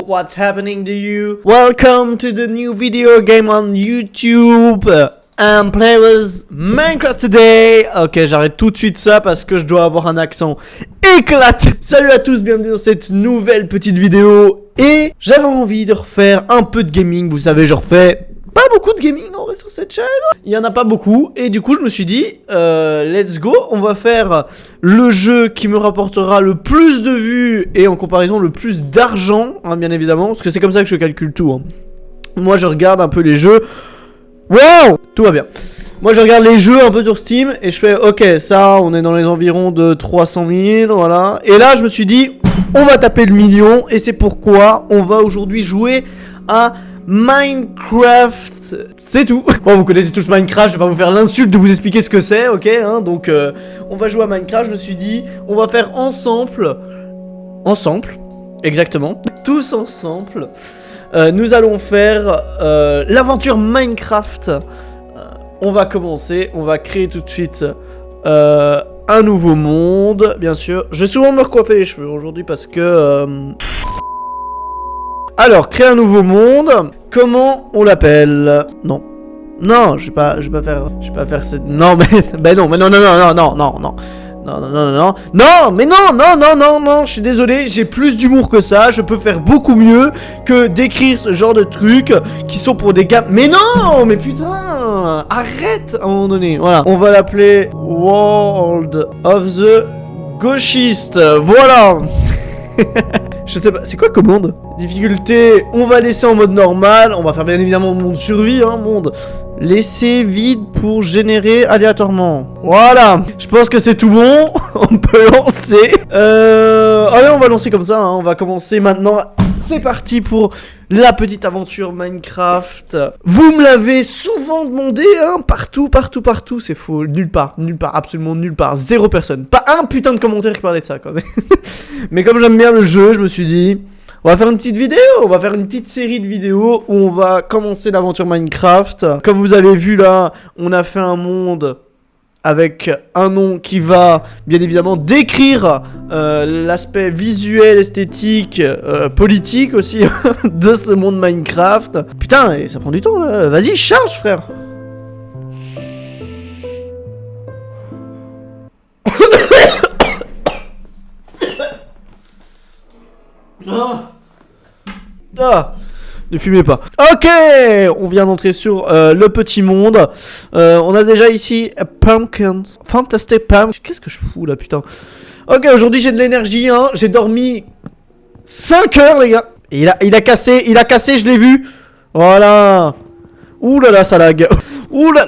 What's happening to you? Welcome to the new video game on YouTube. I'm playing with Minecraft today. Ok, j'arrête tout de suite ça parce que je dois avoir un accent éclaté. Salut à tous, bienvenue dans cette nouvelle petite vidéo. Et j'avais envie de refaire un peu de gaming. Vous savez, je refais pas beaucoup de gaming en vrai sur cette chaîne. Il y en a pas beaucoup. Et du coup, je me suis dit, let's go. On va faire le jeu qui me rapportera le plus de vues et en comparaison le plus d'argent, hein, bien évidemment. Parce que c'est comme ça que je calcule tout. Hein. Moi, je regarde un peu les jeux. Wow! Tout va bien. Moi, je regarde les jeux un peu sur Steam et je fais, ok, ça, on est dans les environs de 300 000, voilà. Et là, je me suis dit, on va taper le million et c'est pourquoi on va aujourd'hui jouer à Minecraft. C'est tout. Bon, vous connaissez tous Minecraft, je vais pas vous faire l'insulte de vous expliquer ce que c'est, ok, hein. Donc, on va jouer à Minecraft, je me suis dit, on va faire ensemble, exactement, tous ensemble. Nous allons faire l'aventure Minecraft. On va commencer, on va créer tout de suite un nouveau monde, bien sûr. Je vais souvent me recoiffer les cheveux aujourd'hui parce que... Alors, créer un nouveau monde. Comment on l'appelle? Non. Non, je vais pas faire cette... Non, mais... Ben non, mais non. Non, je suis désolé, j'ai plus d'humour que ça, je peux faire beaucoup mieux que d'écrire ce genre de trucs qui sont pour des gars. Mais non, mais putain, arrête à un moment donné, voilà. On va l'appeler World of the Gauchiste, voilà. Je sais pas, c'est quoi commande? Difficulté, on va laisser en mode normal, on va faire bien évidemment monde survie, hein, monde. Laisser vide pour générer aléatoirement. Voilà, je pense que c'est tout bon. On peut lancer. Allez, on va lancer comme ça, hein. On va commencer maintenant. C'est parti pour la petite aventure Minecraft. Vous me l'avez souvent demandé, hein. Partout. C'est faux, nulle part, absolument nulle part. Zéro personne. Pas un putain de commentaire qui parlait de ça, quand même. Mais comme j'aime bien le jeu, je me suis dit... On va faire une petite vidéo, on va faire une petite série de vidéos où on va commencer l'aventure Minecraft. Comme vous avez vu là, on a fait un monde avec un nom qui va bien évidemment décrire l'aspect visuel, esthétique, politique aussi de ce monde Minecraft. Putain, et ça prend du temps là, vas-y charge frère. Ne fumez pas. Ok, on vient d'entrer sur le petit monde. On a déjà ici Pumpkins, Fantastic Pumpkins. Qu'est-ce que je fous là, putain. Ok, aujourd'hui j'ai de l'énergie, hein. J'ai dormi 5 heures, les gars. Et il a cassé, je l'ai vu. Voilà. Ouh là là, ça lag. Ouh là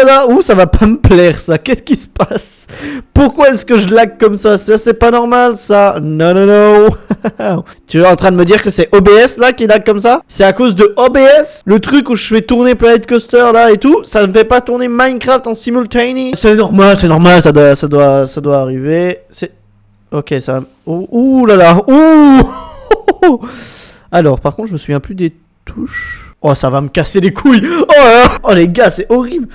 là, ouh, ça va pas me plaire ça. Qu'est-ce qui se passe? Pourquoi est-ce que je lag comme ça? Ça c'est pas normal ça. Non. Tu es en train de me dire que c'est OBS là qui lag comme ça? C'est à cause de OBS? Le truc où je fais tourner Planet Coaster là et tout, ça ne fait pas tourner Minecraft en simultané? C'est normal, ça doit arriver. C'est... Ok, ça... Ouh là là, ouh. Alors, par contre, je me souviens plus des touches. Oh, ça va me casser les couilles. Oh les gars, c'est horrible.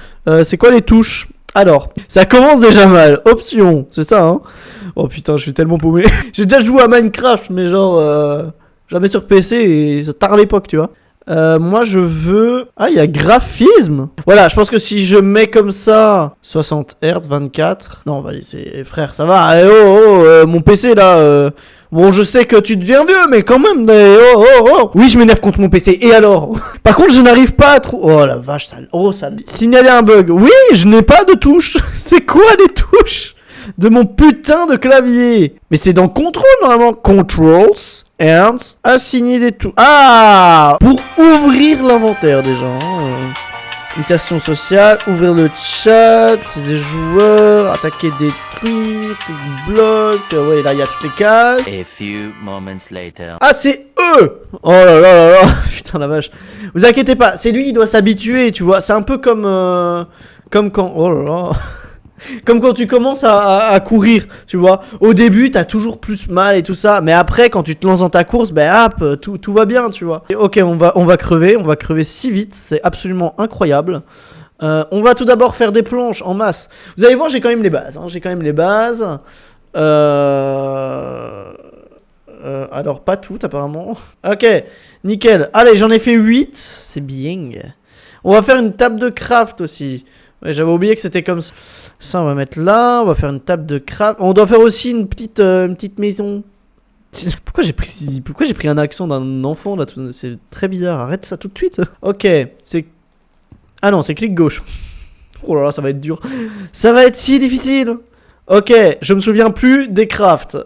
C'est quoi les touches? Alors, ça commence déjà mal. Option, c'est ça, hein? Oh putain, je suis tellement paumé. J'ai déjà joué à Minecraft, mais genre... jamais sur PC et ça tard à l'époque, tu vois. Moi, je veux... Ah, il y a graphisme. Voilà, je pense que si je mets comme ça... 60 Hz, 24... Non, on va laisser... Frère, ça va. Mon PC, là... Bon, je sais que tu deviens vieux, mais quand même, Oui, je m'énerve contre mon PC, et alors? Par contre, je n'arrive pas à trouver... Oh, la vache, ça... Oh, ça... Signaler un bug. Oui, je n'ai pas de touches. C'est quoi les touches de mon putain de clavier? Mais c'est dans Control, normalement. Controls, and... Assigner des touches. Ah! Pour ouvrir l'inventaire, déjà. Insertion sociale, ouvrir le chat, c'est des joueurs, attaquer des trucs, des blocs, ouais là il y a toutes les cases. A few moments later. Ah c'est eux. Oh là là, putain la vache. Vous inquiétez pas, c'est lui il doit s'habituer, tu vois, c'est un peu comme quand, oh là là. Comme quand tu commences à courir, tu vois. Au début, t'as toujours plus mal et tout ça. Mais après, quand tu te lances dans ta course, ben hop, tout va bien, tu vois. Et ok, on va crever si vite. C'est absolument incroyable. On va tout d'abord faire des planches en masse. Vous allez voir, j'ai quand même les bases. Hein. Alors, pas toutes, apparemment. Ok, nickel. Allez, j'en ai fait 8. C'est bien. On va faire une table de craft aussi. Ouais, j'avais oublié que c'était comme ça. Ça, on va mettre là. On va faire une table de craft. On doit faire aussi une petite maison. Pourquoi j'ai pris un accent d'un enfant, là? C'est très bizarre. Arrête ça tout de suite. Ok, c'est... Ah non, c'est clic gauche. Oh là là, ça va être dur. Ça va être si difficile. Ok, je me souviens plus des crafts.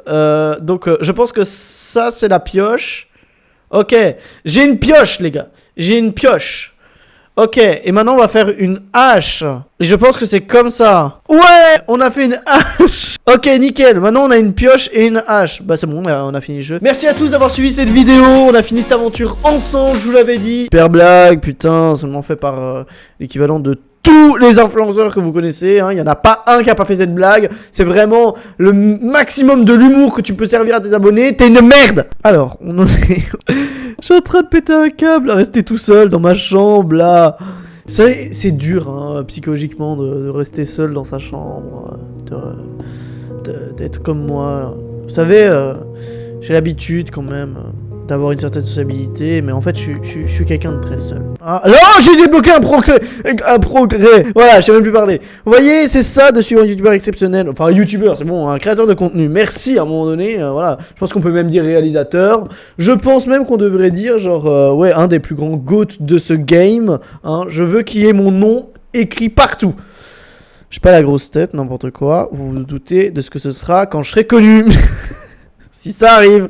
Donc, je pense que ça, c'est la pioche. Ok, j'ai une pioche, les gars. J'ai une pioche. Ok, et maintenant, on va faire une hache. Et je pense que c'est comme ça. Ouais, on a fait une hache. Ok, nickel. Maintenant, on a une pioche et une hache. Bah, c'est bon, on a fini le jeu. Merci à tous d'avoir suivi cette vidéo. On a fini cette aventure ensemble, je vous l'avais dit. Super blague, putain, seulement fait par l'équivalent de tous les influenceurs que vous connaissez, hein. Il n'y en a pas un qui a pas fait cette blague. C'est vraiment le maximum de l'humour que tu peux servir à tes abonnés. T'es une merde. Alors, on en est... Je suis en train de péter un câble, rester tout seul dans ma chambre, là. C'est dur, hein, psychologiquement, de rester seul dans sa chambre, d'être comme moi. Vous savez, j'ai l'habitude quand même d'avoir une certaine sociabilité, mais en fait, je suis quelqu'un de très seul. Ah, non, j'ai débloqué un progrès. Voilà, je sais même plus parler. Vous voyez, c'est ça de suivre un youtubeur exceptionnel. Enfin, un youtubeur, c'est bon, un créateur de contenu. Merci à un moment donné, voilà. Je pense qu'on peut même dire réalisateur. Je pense même qu'on devrait dire, genre, ouais, un des plus grands GOAT de ce game. Hein. Je veux qu'il y ait mon nom écrit partout. J'ai pas la grosse tête, n'importe quoi. Vous vous doutez de ce que ce sera quand je serai connu. Si ça arrive.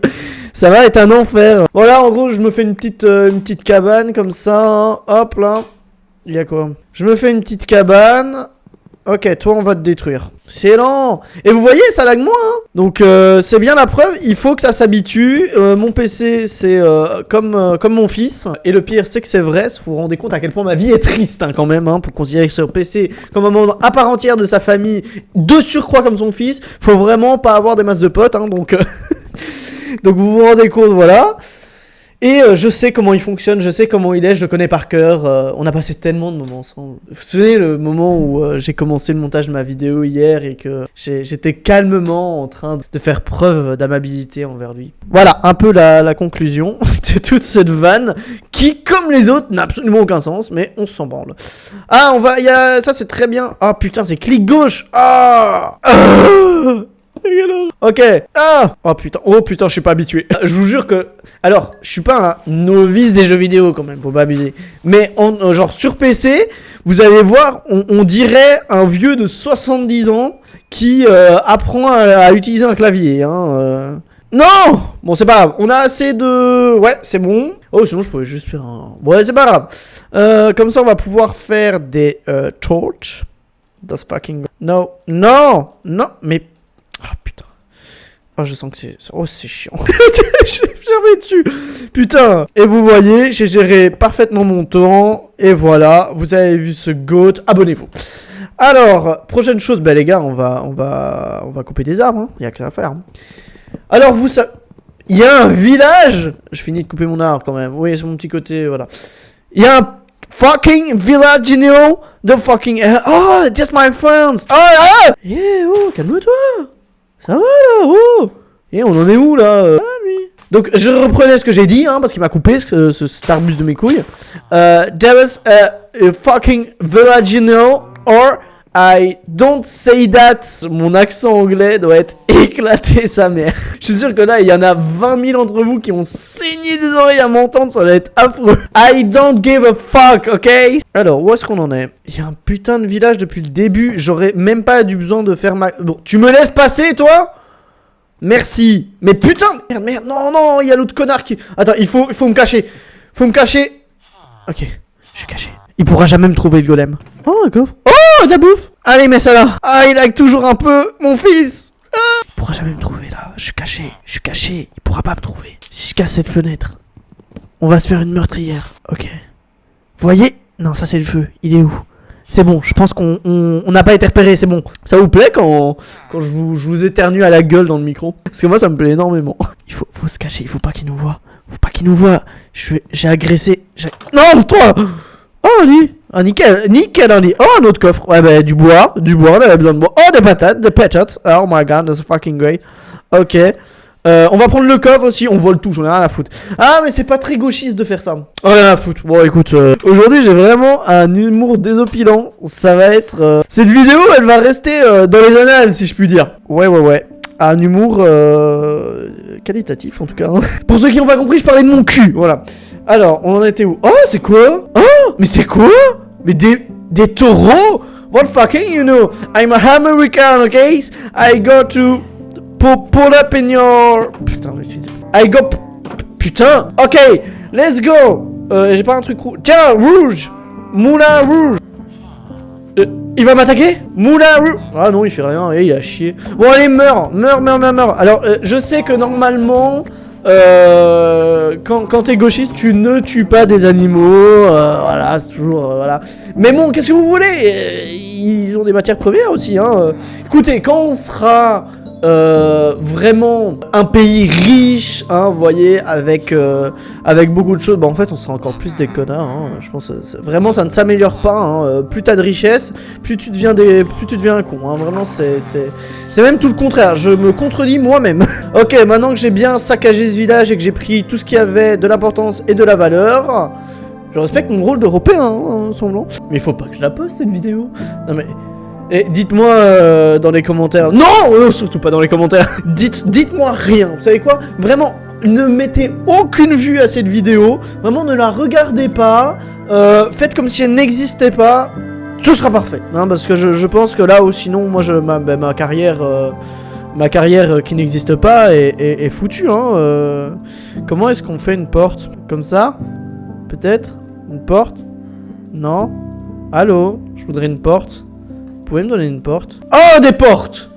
Ça va être un enfer. Voilà, en gros, je me fais une petite cabane comme ça. Hein. Hop, là. Il y a quoi? Je me fais une petite cabane. Ok, toi, on va te détruire. C'est lent. Et vous voyez, ça lag moins. Hein. Donc, c'est bien la preuve. Il faut que ça s'habitue. Mon PC, c'est comme mon fils. Et le pire, c'est que c'est vrai. Vous vous rendez compte à quel point ma vie est triste, hein, quand même. Hein, pour considérer que ce PC comme un membre à part entière de sa famille, de surcroît comme son fils. Faut vraiment pas avoir des masses de potes. Hein, donc... Donc vous vous rendez compte, voilà. Et je sais comment il fonctionne, je sais comment il est, je le connais par cœur. On a passé tellement de moments ensemble. Vous vous souvenez le moment où j'ai commencé le montage de ma vidéo hier et que j'étais calmement en train de faire preuve d'amabilité envers lui. Voilà, un peu la conclusion de toute cette vanne qui, comme les autres, n'a absolument aucun sens, mais on s'en branle. Ah, ça c'est très bien. Ah putain, c'est clic gauche. Ah, ok. Ah. Oh putain, je suis pas habitué. Je vous jure que... Alors, je suis pas un novice des jeux vidéo quand même, faut pas abuser. Mais genre sur PC, vous allez voir, on dirait un vieux de 70 ans qui apprend à utiliser un clavier. Hein, Non. Bon, c'est pas grave, on a assez de... Ouais, c'est bon. Oh, sinon je pouvais juste faire un... Ouais, c'est pas grave. Comme ça, on va pouvoir faire des torches. That's fucking... No, mais... Ah putain. Oh, je sens que c'est... Oh, c'est chiant. J'ai fermé dessus. Putain. Et vous voyez, j'ai géré parfaitement mon temps. Et voilà, vous avez vu ce GOAT. Abonnez-vous. Alors, prochaine chose, bah les gars, on va couper des arbres. Hein. Il y a que ça à faire. Hein. Alors, vous savez... Il y a un village. Je finis de couper mon arbre quand même. Oui, c'est mon petit côté, voilà. Il y a un fucking village, you know? The fucking... Oh, just my friends. Oh, yeah, oh, calme-toi. Ça va là, oh. Et on en est où là voilà, lui. Donc je reprenais ce que j'ai dit, hein, parce qu'il m'a coupé cet arbuste de mes couilles. There is a fucking village, you know, or I don't say that. Mon accent anglais doit être éclaté sa mère. Je suis sûr que là, il y en a 20 000 d'entre vous qui ont saigné des oreilles à m'entendre, ça va être affreux. I don't give a fuck, ok? Alors, où est-ce qu'on en est? Il y a un putain de village depuis le début, j'aurais même pas eu besoin de faire ma... Bon, tu me laisses passer, toi? Merci. Mais putain, merde, non, il y a l'autre connard qui... Attends, il faut me cacher. Faut me cacher. Ok, je suis caché. Il pourra jamais me trouver le golem. Oh, un coffre. Oh, de la bouffe. Allez, mets ça là. Ah, il lag toujours un peu, mon fils. Ah. Il pourra jamais me trouver là. Je suis caché. Il pourra pas me trouver. Si je casse cette fenêtre, on va se faire une meurtrière. Ok. Vous voyez? Non, ça c'est le feu. Il est où? C'est bon, je pense qu'on n'a pas été repéré, c'est bon. Ça vous plaît quand je vous éternue à la gueule dans le micro? Parce que moi, ça me plaît énormément. Il faut se cacher, il faut pas qu'il nous voit. J'ai agressé... Non, toi. Oh, lui. Ah, nickel, Andy. Oh, un autre coffre. Ouais, bah, du bois, on avait besoin de bois. Oh, des patates. Oh my god, that's fucking great. Ok. On va prendre le coffre aussi, on vole tout, j'en ai rien à foutre. Ah mais c'est pas très gauchiste de faire ça. Rien à foutre. Bon écoute, aujourd'hui j'ai vraiment un humour désopilant. Ça va être... Cette vidéo elle va rester dans les annales si je puis dire. Ouais. Un humour qualitatif en tout cas. Hein. Pour ceux qui n'ont pas compris, je parlais de mon cul, voilà. Alors, on en était où? Oh, c'est quoi? Oh, mais c'est quoi? Mais des taureaux? What fucking you know? I'm a American, okay? I go to pull up in your... Putain, I go... Putain. Ok, let's go. J'ai pas un truc rouge. Tiens, rouge. Moulin rouge. Il va m'attaquer? Moulin rouge. Ah non, il fait rien, il a chier. Bon, allez, meurs. Alors, je sais que normalement... quand t'es gauchiste, tu ne tues pas des animaux, voilà, c'est toujours, voilà. Mais bon, qu'est-ce que vous voulez? Ils ont des matières premières aussi, hein. Écoutez, quand on sera vraiment un pays riche, hein, vous voyez, avec beaucoup de choses, bah en fait, on sera encore plus des connards, hein. Je pense, vraiment, ça ne s'améliore pas, hein. Plus t'as de richesse, plus tu deviens un con, hein. Vraiment, c'est même tout le contraire. Je me contredis moi-même. Ok, maintenant que j'ai bien saccagé ce village et que j'ai pris tout ce qui avait de l'importance et de la valeur, je respecte mon rôle d'Européen, hein, semblant. Mais il faut pas que je la poste cette vidéo. Non mais... Et dites-moi dans les commentaires... Non, surtout pas dans les commentaires. Dites-moi rien. Vous savez quoi? Vraiment, ne mettez aucune vue à cette vidéo. Vraiment, ne la regardez pas. Faites comme si elle n'existait pas. Tout sera parfait. Hein, parce que je pense que là, ou sinon, moi, ma carrière... Ma carrière qui n'existe pas est foutue, hein. Comment est-ce qu'on fait une porte? Comme ça? Peut-être? Une porte? Non? Allô? Je voudrais une porte. Vous pouvez me donner une porte? Oh, des portes!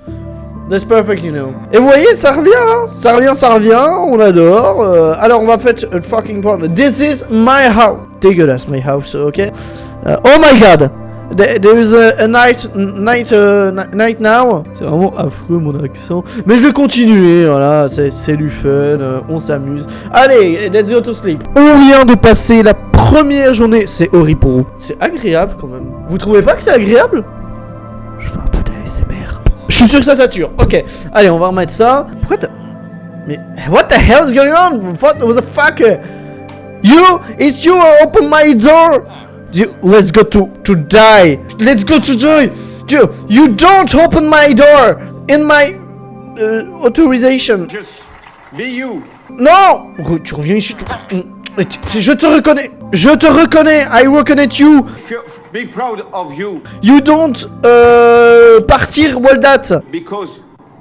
That's perfect, you know. Et vous voyez, ça revient, hein. Ça revient, on adore. Alors, on va faire une fucking porte. This is my house. Dégueulasse, my house, ok? Oh my god! There is a night now. C'est vraiment affreux mon accent. Mais je vais continuer, voilà, c'est du fun, on s'amuse. Allez, let's go to sleep. On vient de passer la première journée. C'est horrible pour vous. C'est agréable quand même. Vous trouvez pas que c'est agréable? Je fais un peu d'ASMR. Je suis sûr que ça sature. Ok, allez, on va remettre ça. Pourquoi t'as... Mais what the hell is going on? What the fuck? It's you open my door. Let's go to die. Let's go to die. You don't open my door in my authorization. Just be you. Non. Tu reviens ici. Je te reconnais. I reconnais you. Be proud of you. You don't partir Waldat. Because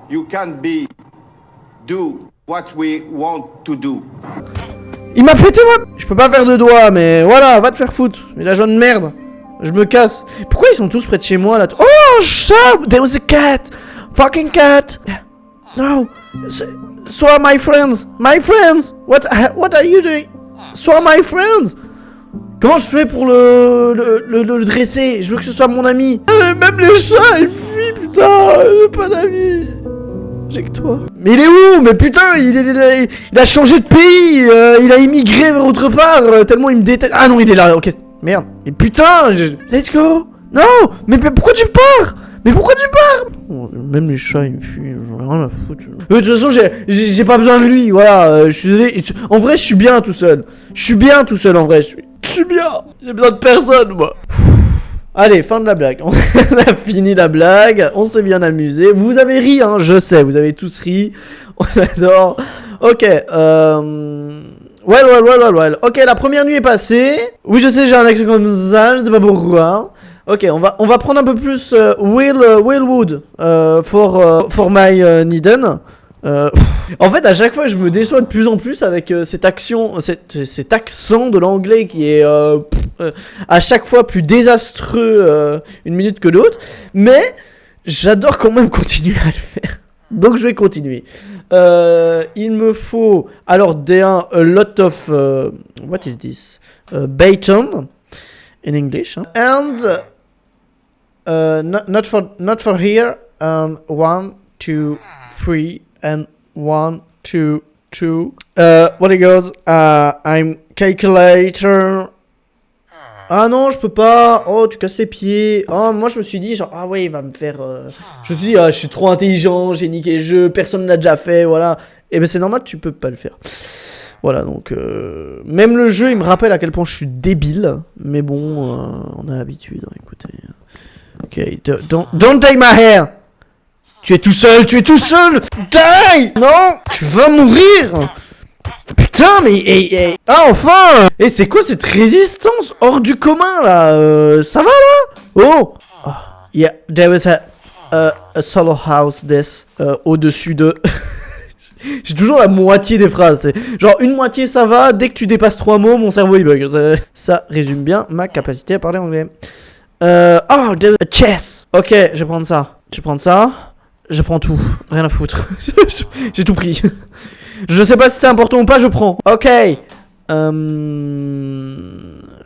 you can't do what we want to do. Il m'a pété moi. Je peux pas faire de doigts, mais voilà, va te faire foutre. Mais la jaune merde. Je me casse. Pourquoi ils sont tous près de chez moi là? Oh, chat! There was a cat. Fucking cat. No. So are my friends. My friends. What are you doing? So are my friends. Comment je fais pour le dresser? Je veux que ce soit mon ami. Même les chats, ils fuient, putain. J'ai pas d'amis. J'ai que toi. Mais il est où? Mais putain, il a changé de pays. Il a immigré vers autre part. Tellement il me déteste. Ah non, il est là. Ok. Merde. Mais putain, let's go. Non. Mais pourquoi tu pars? Mais pourquoi tu pars? Même les chats, ils me fuient. J'en ai rien à foutre. De toute façon, j'ai pas besoin de lui. Voilà. Je suis désolé. En vrai, je suis bien tout seul. En vrai. Je suis bien. J'ai besoin de personne, moi. Allez, fin de la blague. On a fini la blague. On s'est bien amusé. Vous avez ri, hein. Je sais. Vous avez tous ri. On adore. Ok. Well. Ok, la première nuit est passée. Oui, je sais, j'ai un accent comme ça. Je sais pas pourquoi. Ok, on va prendre un peu plus Willwood for my Needen. En fait, à chaque fois, je me déçois de plus en plus avec cet accent de l'anglais qui est à chaque fois plus désastreux une minute que l'autre. Mais j'adore quand même continuer à le faire. Donc je vais continuer. Il me faut alors D1 a lot of what is this bacon in English, hein? And not for here. 1, 2, 3 and 1, 2, 2. What it goes? I'm calculator. Ah non, je peux pas. Oh, tu casses les pieds. Oh, moi je me suis dit genre ouais, il va me faire. Je me suis dit je suis trop intelligent, j'ai niqué le jeu, personne ne l'a déjà fait, voilà. Et ben c'est normal, tu peux pas le faire. Voilà, donc même le jeu, il me rappelle à quel point je suis débile, mais bon, on a l'habitude, hein, écoutez. Ok, don't take my hair. Tu es tout seul. Die. Non, tu vas mourir. Putain, mais ah enfin. Et c'est quoi cette résistance hors du commun là? Ça va là? Oh, yeah, there was a solo house this au-dessus de. J'ai toujours la moitié des phrases. Genre une moitié ça va, dès que tu dépasses 3 mots, mon cerveau il bug. Ça résume bien ma capacité à parler anglais. Oh, a chess. Ok, je vais prendre ça. Je prends tout. Rien à foutre. J'ai tout pris. Je sais pas si c'est important ou pas, je prends. Ok.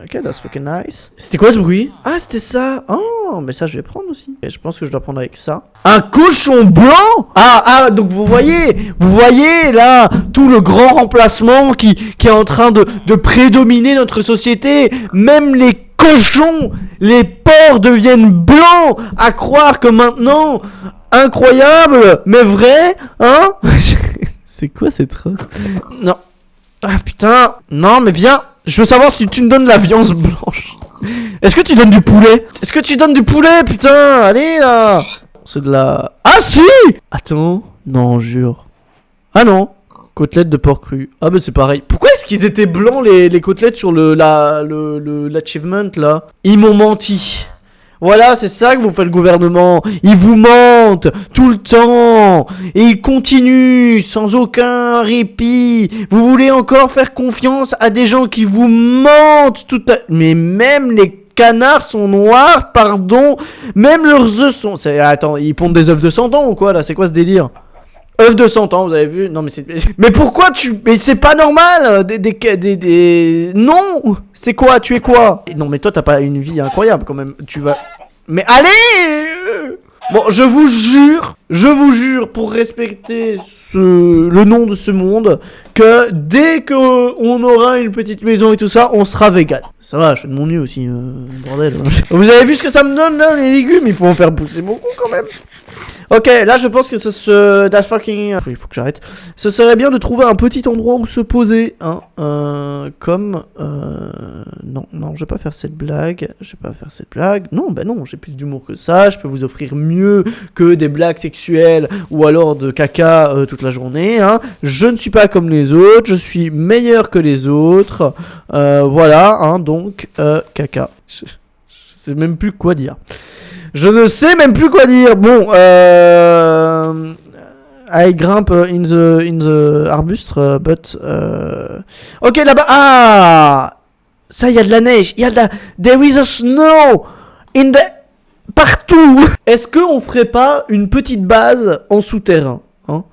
Ok, that's fucking nice. C'était quoi ce bruit? Ah, c'était ça. Oh, mais ça je vais prendre aussi. Et je pense que je dois prendre avec ça. Un cochon blanc? Ah, donc vous voyez là tout le grand remplacement qui est en train de prédominer notre société. Même les cochons, les porcs deviennent blancs. À croire que maintenant, incroyable, mais vrai, hein? C'est quoi cette phrase? Non. Ah putain. Non, mais viens. Je veux savoir si tu me donnes de la viande blanche. Est-ce que tu donnes du poulet? Putain, allez là. C'est de la... Ah si. Attends. Non, jure. Ah non. Côtelettes de porc cru. Ah bah c'est pareil. Pourquoi est-ce qu'ils étaient blancs les côtelettes sur l'achievement là? Ils m'ont menti. Voilà, c'est ça que vous fait le gouvernement. Ils vous mentent tout le temps. Et ils continuent sans aucun répit. Vous voulez encore faire confiance à des gens qui vous mentent tout à... Mais même les canards sont noirs, pardon. Même leurs œufs sont... Attends, ils pondent des œufs de 100 ans ou quoi là? C'est quoi ce délire? œufs de 100 ans, vous avez vu? Non mais c'est... Mais pourquoi tu... Mais c'est pas normal. Non. C'est quoi? Tu es quoi? Non mais toi t'as pas une vie incroyable quand même. Tu vas... Mais allez. Bon, je vous jure, pour respecter le nom de ce monde, que dès qu'on aura une petite maison et tout ça, on sera vegan. Ça va, je fais de mon mieux aussi, bordel. Vous avez vu ce que ça me donne là, les légumes? Il faut en faire pousser beaucoup quand même. Ok, là je pense que that's fucking... Il faut que j'arrête. Ce serait bien de trouver un petit endroit où se poser, hein. Non, je vais pas faire cette blague. Non, bah non, j'ai plus d'humour que ça. Je peux vous offrir mieux que des blagues sexuelles ou alors de caca toute la journée, hein. Je ne suis pas comme les autres, je suis meilleur que les autres. Voilà, hein, donc, caca. Je sais même plus quoi dire. Bon, I grimpe in the arbuste, but... Ok, là-bas... Ah! Ça, il y a de la neige. There is a snow in the... Partout. Est-ce qu'on ferait pas une petite base en souterrain, hein?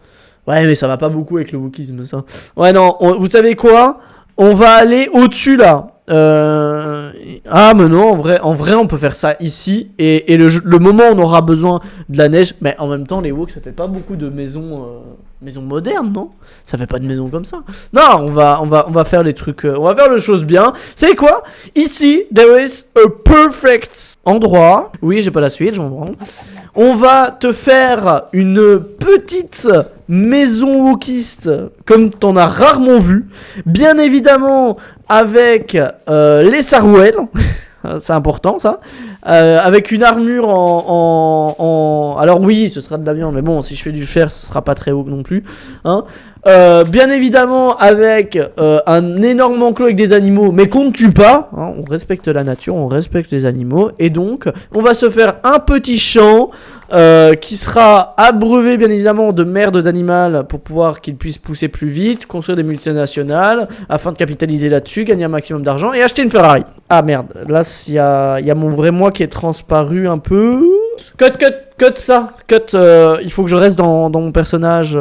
Ouais, mais ça va pas beaucoup avec le wokisme, ça. Ouais, non, vous savez quoi? On va aller au-dessus, là. Ah mais non, en vrai on peut faire ça ici. Et le moment où on aura besoin de la neige. Mais en même temps les woks ça fait pas beaucoup de maisons modernes, non? Ça fait pas de maison comme ça. Non, on va faire les trucs, on va faire les choses bien. Vous savez quoi? Ici there is a perfect endroit. Oui, j'ai pas la suite, j'en prends. On va te faire une petite maison wokiste comme t'en as rarement vu. Bien évidemment avec les sarouels. C'est important ça. Avec une armure alors oui, ce sera de la viande, mais bon, si je fais du fer, ce sera pas très haut non plus, hein. Bien évidemment avec un énorme enclos avec des animaux, mais qu'on ne tue pas, hein. On respecte la nature, on respecte les animaux, et donc on va se faire un petit champ qui sera abreuvé bien évidemment de merde d'animal pour pouvoir qu'il puisse pousser plus vite, construire des multinationales afin de capitaliser là-dessus, gagner un maximum d'argent et acheter une Ferrari. Ah merde, là il y a mon vrai moi qui est transparu un peu. Cut ça, il faut que je reste dans mon personnage.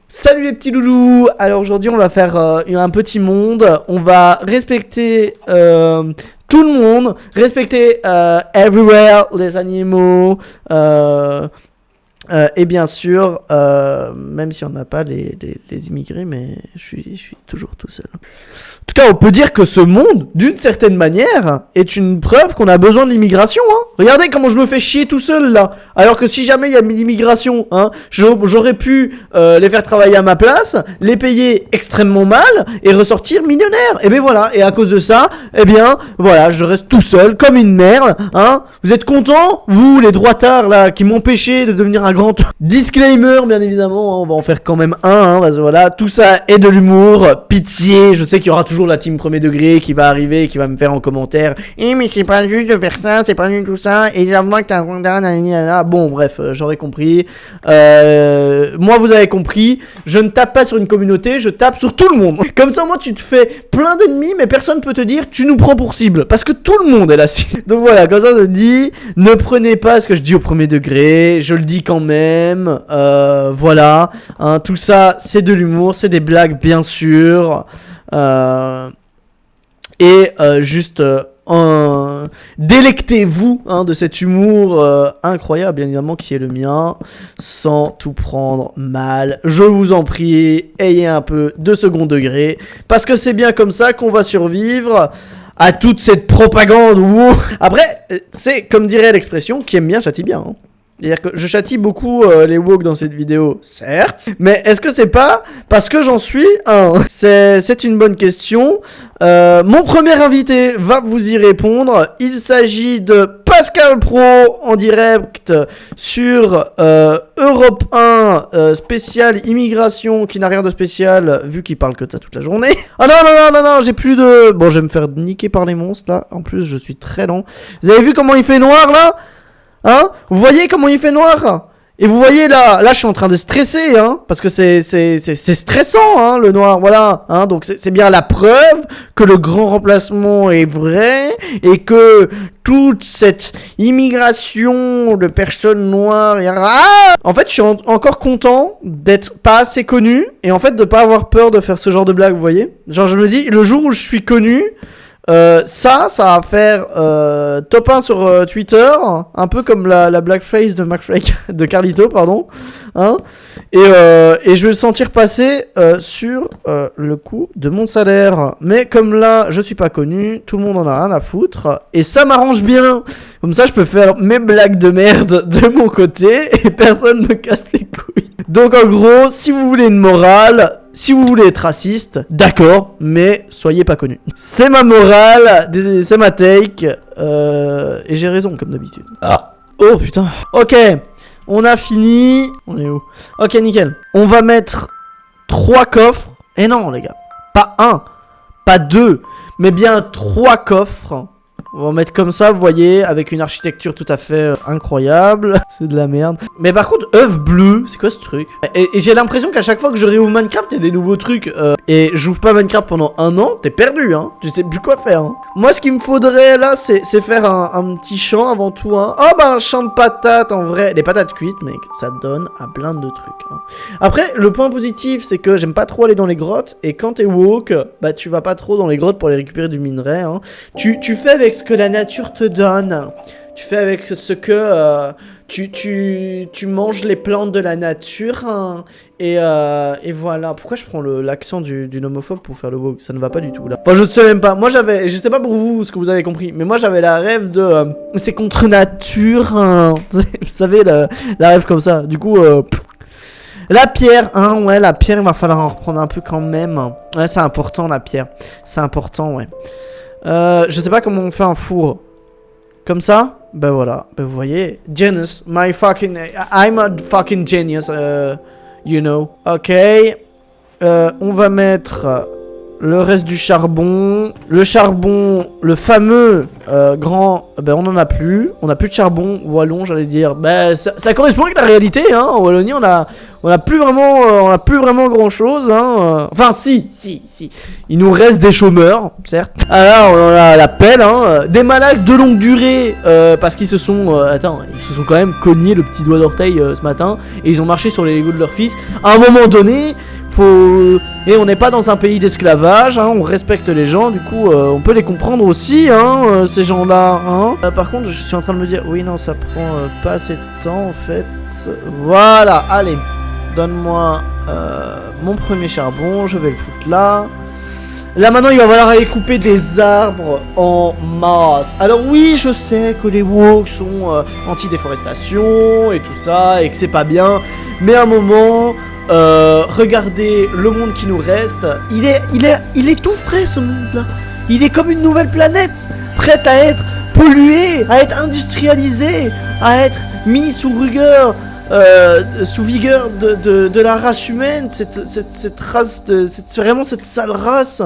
Salut les petits loulous. Alors aujourd'hui on va faire un petit monde, on va respecter tout le monde, respecter everywhere, les animaux, Et bien sûr, même si on n'a pas les immigrés, mais je suis toujours tout seul. En tout cas, on peut dire que ce monde, d'une certaine manière, est une preuve qu'on a besoin de l'immigration. Hein. Regardez comment je me fais chier tout seul là. Alors que si jamais il y a l'immigration, hein, j'aurais pu les faire travailler à ma place, les payer extrêmement mal et ressortir millionnaire. Et bien voilà. Et à cause de ça, eh bien voilà, je reste tout seul comme une merde. Hein. Vous êtes contents, vous les droitards là, qui m'empêchaient de devenir un grand disclaimer, bien évidemment. Hein, on va en faire quand même un. Hein, parce que voilà, tout ça est de l'humour. Pitié. Je sais qu'il y aura toujours la team premier degré qui va arriver et qui va me faire en commentaire mais c'est pas juste de faire ça, c'est pas du tout ça, et j'avoue que t'as un... Bon bref, j'aurais compris. Moi vous avez compris, je ne tape pas sur une communauté, je tape sur tout le monde. Comme ça moi tu te fais plein d'ennemis, mais personne peut te dire tu nous prends pour cible, parce que tout le monde est la cible. Donc voilà, comme ça je dis, ne prenez pas ce que je dis au premier degré, je le dis quand même. Voilà, hein, tout ça c'est de l'humour, c'est des blagues bien sûr. Juste délectez-vous hein, de cet humour incroyable, bien évidemment, qui est le mien, sans tout prendre mal. Je vous en prie, ayez un peu de second degré, parce que c'est bien comme ça qu'on va survivre à toute cette propagande. Wow. Après, c'est comme dirait l'expression, qui aime bien châtie bien. Hein. C'est-à-dire que je châtie beaucoup les woke dans cette vidéo, certes, mais est-ce que c'est pas parce que j'en suis un? C'est une bonne question. Mon premier invité va vous y répondre. Il s'agit de Pascal Pro en direct sur Europe 1 spécial immigration qui n'a rien de spécial vu qu'il parle que de ça toute la journée. Ah non, j'ai plus de... Bon, je vais me faire niquer par les monstres là. En plus, je suis très lent. Vous avez vu comment il fait noir là? Hein? Vous voyez comment il fait noir? Et vous voyez là je suis en train de stresser, hein, parce que c'est stressant, hein, le noir, voilà, hein, donc c'est bien la preuve que le grand remplacement est vrai et que toute cette immigration de personnes noires, en fait, je suis encore content d'être pas assez connu et en fait de pas avoir peur de faire ce genre de blague, vous voyez? Genre je me dis, le jour où je suis connu, ça va faire top 1 sur Twitter, un peu comme la blackface de McFly, de Carlito, pardon, hein, et je vais le sentir passer sur le coup de mon salaire. Mais comme là, je suis pas connu, tout le monde en a rien à foutre, et ça m'arrange bien. Comme ça, je peux faire mes blagues de merde de mon côté, et personne me casse les couilles. Donc en gros, si vous voulez une morale... Si vous voulez être raciste, d'accord, mais soyez pas connu. C'est ma morale, c'est ma take, et j'ai raison comme d'habitude. Ah. Oh putain. Ok, on a fini. On est où? Ok, nickel. On va mettre 3 coffres. Et non les gars, pas 1, pas 2, mais bien 3 coffres. On va en mettre comme ça, vous voyez, avec une architecture tout à fait incroyable. C'est de la merde. Mais par contre, œuf bleu, c'est quoi ce truc? Et j'ai l'impression qu'à chaque fois que je réouvre Minecraft, il y a des nouveaux trucs. Et j'ouvre pas Minecraft pendant 1 an, t'es perdu, hein. Tu sais plus quoi faire, hein. Moi, ce qu'il me faudrait, là, c'est faire un petit champ avant tout, hein. Oh, bah, un champ de patates, en vrai. Les patates cuites, mec, ça donne à plein de trucs, hein. Après, le point positif, c'est que j'aime pas trop aller dans les grottes. Et quand t'es woke, bah, tu vas pas trop dans les grottes pour aller récupérer du minerai, hein. Tu fais avec ce que la nature te donne. Tu fais avec ce que tu manges les plantes de la nature, hein, et voilà. Pourquoi je prends l'accent d'une homophobe pour faire le woke? Ça ne va pas du tout là. Enfin je sais même pas. Moi j'avais, je sais pas pour vous ce que vous avez compris, mais moi j'avais la rêve de c'est contre nature, hein. Vous savez la rêve comme ça. Du coup la pierre, hein, ouais, la pierre, il va falloir en reprendre un peu quand même. Ouais, c'est important la pierre. C'est important, ouais. Je sais pas comment on fait un four. Comme ça? Ben voilà, ben vous voyez. Genius, I'm a fucking genius, you know. Ok. On va mettre le reste du charbon. Le charbon, le fameux grand... Ben on en a plus. On a plus de charbon wallon, j'allais dire. Ben ça correspond avec la réalité, hein. En Wallonie, on a plus vraiment grand chose, hein. Enfin si. Il nous reste des chômeurs, certes. Alors on a la pelle, hein. Des malades de longue durée, parce qu'ils se sont ils se sont quand même cognés le petit doigt d'orteil ce matin, et ils ont marché sur les Legos de leur fils. À un moment donné, Et on n'est pas dans un pays d'esclavage, hein, on respecte les gens, du coup on peut les comprendre aussi, hein, ces gens-là. Hein. Par contre, je suis en train de me dire, oui non, ça prend pas assez de temps en fait. Voilà, allez, donne-moi mon premier charbon, je vais le foutre là. Là maintenant il va falloir aller couper des arbres en masse. Alors oui je sais que les woke sont anti-déforestation et tout ça et que c'est pas bien. Mais à un moment, regardez le monde qui nous reste. Il est tout frais ce monde là. Il est comme une nouvelle planète, prête à être polluée, à être industrialisée, à être mis sous rigueur. Sous vigueur de la race humaine, cette race, vraiment cette sale race,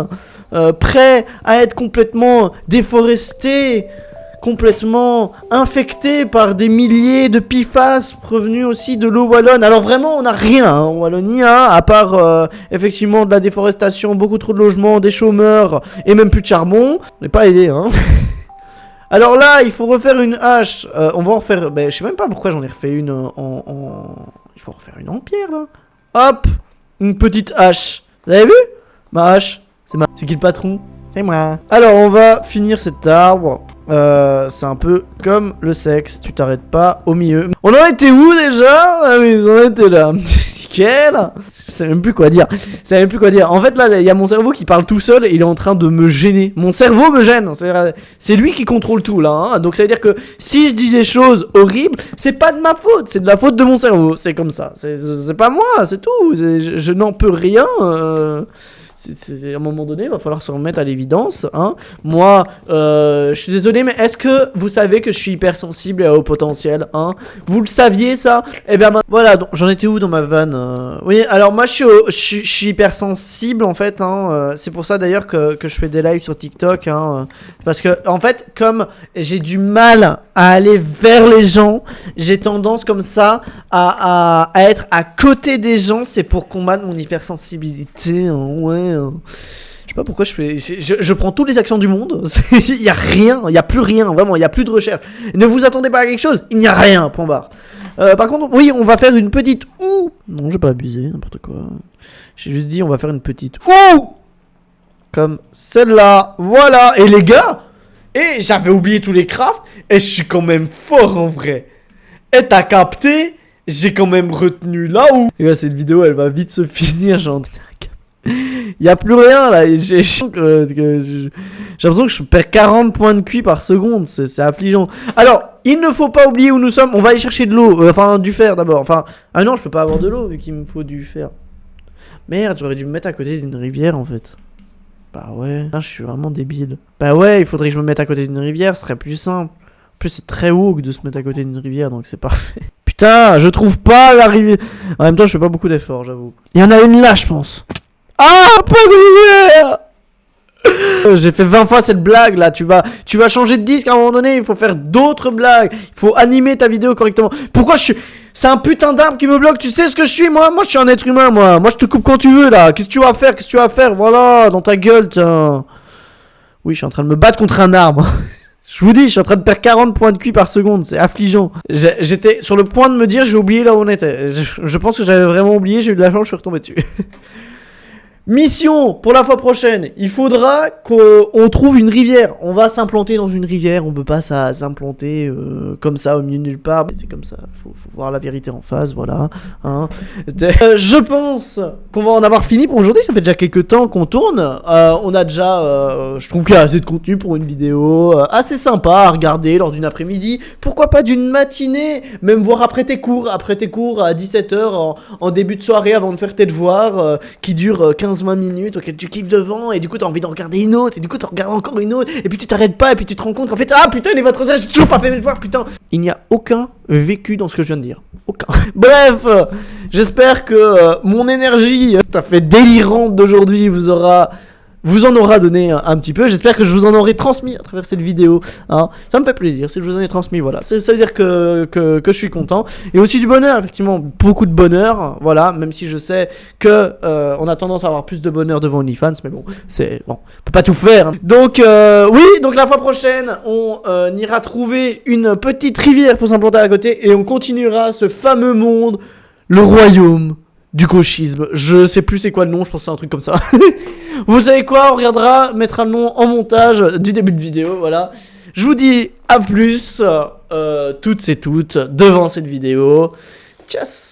prêt à être complètement déforesté, complètement infecté par des milliers de PFAS provenus aussi de l'eau wallonne. Alors vraiment, on n'a rien hein, en Wallonie, hein, à part effectivement de la déforestation, beaucoup trop de logements, des chômeurs et même plus de charbon. On n'est pas aidé, hein. Alors là, il faut refaire une hache. On va en faire... Ben, je sais même pas pourquoi j'en ai refait une Il faut en refaire une en pierre, là. Hop, une petite hache. Vous avez vu? Ma hache. C'est qui le patron? C'est moi. Alors, on va finir cet arbre. C'est un peu comme le sexe. Tu t'arrêtes pas au milieu. On en était où, déjà? Ah oui, ils en étaient là. Nickel. Je sais même plus quoi dire. En fait, là, il y a mon cerveau qui parle tout seul et il est en train de me gêner. Mon cerveau me gêne. C'est lui qui contrôle tout, là. Hein. Donc, ça veut dire que si je dis des choses horribles, c'est pas de ma faute. C'est de la faute de mon cerveau. C'est comme ça. C'est pas moi, c'est tout. Je n'en peux rien. À un moment donné, il va falloir se remettre à l'évidence. Hein. Moi, je suis désolé, mais est-ce que vous savez que je suis hypersensible et à haut potentiel hein? Vous le saviez, ça? Eh bien, voilà, j'en étais où dans ma vanne Oui, alors moi, je suis hypersensible, en fait. Hein. C'est pour ça, d'ailleurs, que je fais des lives sur TikTok. Hein. Parce que, en fait, comme j'ai du mal à aller vers les gens, j'ai tendance, comme ça, à être à côté des gens. C'est pour combattre mon hypersensibilité. Hein. Ouais. Je sais pas pourquoi je prends toutes les actions du monde. Il y a rien, il y a plus rien, vraiment, il y a plus de recherche. Ne vous attendez pas à quelque chose, il n'y a rien, point barre. Par contre, oui, on va faire une petite ou. Non, j'ai pas abusé, n'importe quoi. J'ai juste dit, on va faire une petite ou comme celle-là. Voilà. Et les gars, j'avais oublié tous les crafts et je suis quand même fort en vrai. Et t'as capté, j'ai quand même retenu là où. Et là, cette vidéo, elle va vite se finir, genre. Il y a plus rien là. J'ai l'impression que je perds 40 points de QI par seconde. C'est affligeant. Alors, il ne faut pas oublier où nous sommes. On va aller chercher de l'eau. Enfin, du fer d'abord. Enfin, ah non, je peux pas avoir de l'eau vu qu'il me faut du fer. Merde, j'aurais dû me mettre à côté d'une rivière en fait. Bah ouais. Je suis vraiment débile. Bah ouais, il faudrait que je me mette à côté d'une rivière. Ce serait plus simple. En plus, c'est très woke de se mettre à côté d'une rivière, donc c'est parfait. Putain, je trouve pas la rivière. En même temps, je fais pas beaucoup d'efforts, j'avoue. Il y en a une là, je pense. Ah, pas de rivière. J'ai fait 20 fois cette blague là, tu vas changer de disque à un moment donné, il faut faire d'autres blagues, il faut animer ta vidéo correctement. Pourquoi je suis... C'est un putain d'arbre qui me bloque, tu sais ce que je suis moi je suis un être humain moi je te coupe quand tu veux là, qu'est-ce que tu vas faire, voilà, dans ta gueule tiens. Oui, je suis en train de me battre contre un arbre. Je vous dis, je suis en train de perdre 40 points de QI par seconde, c'est affligeant. J'étais sur le point de me dire, j'ai oublié là où on était. Je pense que j'avais vraiment oublié, j'ai eu de la chance, je suis retombé dessus. Mission pour la fois prochaine, il faudra qu'on trouve une rivière. On va s'implanter dans une rivière, on peut pas s'implanter comme ça au milieu de nulle part. C'est comme ça, faut voir la vérité en face, voilà. Hein. Je pense qu'on va en avoir fini pour aujourd'hui, ça fait déjà quelques temps qu'on tourne. On a déjà, je trouve qu'il y a assez de contenu pour une vidéo assez sympa à regarder lors d'une après-midi. Pourquoi pas d'une matinée, même voir après tes cours à 17h en début de soirée avant de faire tes devoirs qui durent 15-20 minutes auquel tu kiffes devant et du coup t'as envie d'en regarder une autre et du coup t'en regardes encore une autre et puis tu t'arrêtes pas et puis tu te rends compte qu'en fait ah putain il est votre j'ai toujours pas fait mes devoirs putain. Il n'y a aucun vécu dans ce que je viens de dire, aucun. Bref, j'espère que mon énergie tout à fait délirante d'aujourd'hui vous en aura donné un petit peu. J'espère que je vous en aurai transmis à travers cette vidéo. Hein. Ça me fait plaisir si je vous en ai transmis. Voilà, ça veut dire que je suis content. Et aussi du bonheur, effectivement, beaucoup de bonheur. Voilà, même si je sais que on a tendance à avoir plus de bonheur devant OnlyFans, mais bon, on peut pas tout faire. Hein. Donc oui, donc la fois prochaine, on ira trouver une petite rivière pour s'implanter à côté et on continuera ce fameux monde, le royaume du gauchisme. Je sais plus c'est quoi le nom, je pense que c'est un truc comme ça. Vous savez quoi, on regardera, mettra le nom en montage du début de vidéo, voilà. Je vous dis à plus, toutes et toutes, devant cette vidéo. Tchuss.